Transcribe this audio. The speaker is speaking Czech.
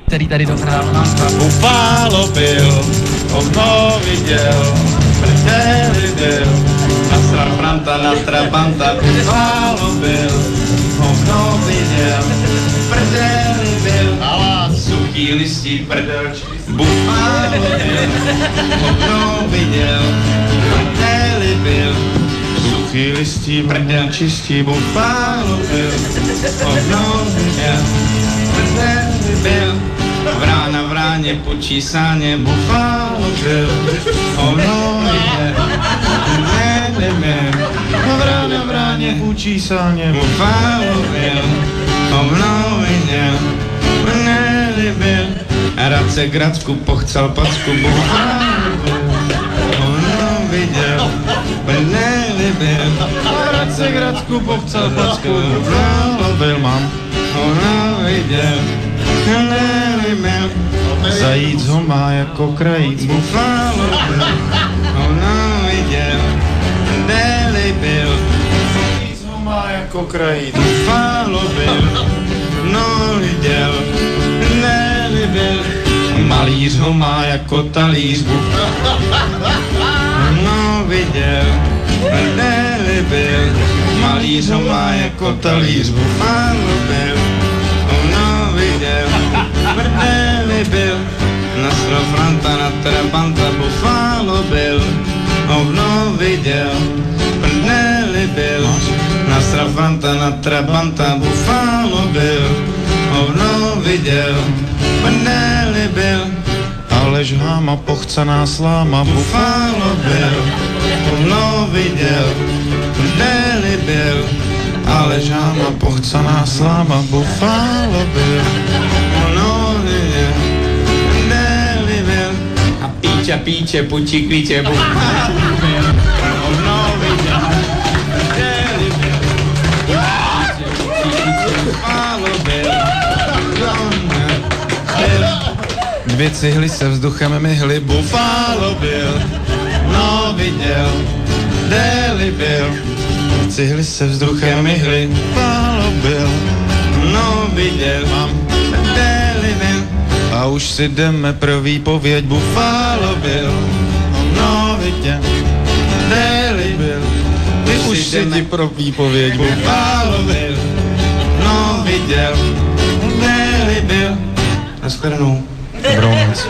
který tady dohrál na Buffalo byl, ovno viděl, prdeli byl, nasral Franta na Trabanta. Buffalo byl, ovno viděl, prdeli byl, ale suchý listí prdel. Buffalo byl, ovno viděl, prdeli byl, suchý listí prdel čistí. Buffalo byl, ovno viděl, prdeli byl, vrána v ráně pučí sáně. Buffalo byl, ovno viděl, prdeli byl, vrána v ráně pučí sáně. Buffalo byl, ovno viděl, prdeli byl, Radce Gracku pochcel packu. Buffalo byl, ovno viděl, prdeli byl, Radce Gracku pochcel packu. Buffalo byl, mám, ovno viděl, prdeli byl, zajíc ho má jako krajíc. Buffalo byl, ovno viděl, prdeli byl, zajíc ho má jako krajíc. Buffalo byl, no viděl, prdeli byl, malíř ho má jako talíř. No viděl, prdeli byl, malíř ho má jako talíř. Buffalo byl, no viděl, prdeli byl, nasral Franta na Trabanta. Buffalo byl, ovno viděl, prdeli byl, nasral Franta na Trabanta. Buffalo byl, ovno viděl, prdeli byl, ale žháma pochcaná sláma. Buffalo byl, ovno viděl, prdeli byl, ale žháma pochcaná sláma. Buffalo byl, ovno viděl, prdeli byl, a píče, pučí klíče. Buffalo byl, ovno viděl, prdeli byl, Buffalo byl, dvě cihly se vzduchem myhly. Buffalo byl, no viděl, deli byl, cihly se vzduchem myhly. Buffalo byl, no viděl, mám, deli byl, a už si jdeme pro výpověď. Buffalo byl, no viděl, deli byl, už si jdeme pro výpověď. Buffalo byl, no viděl, deli byl. Naschledanou. Dobrou noc.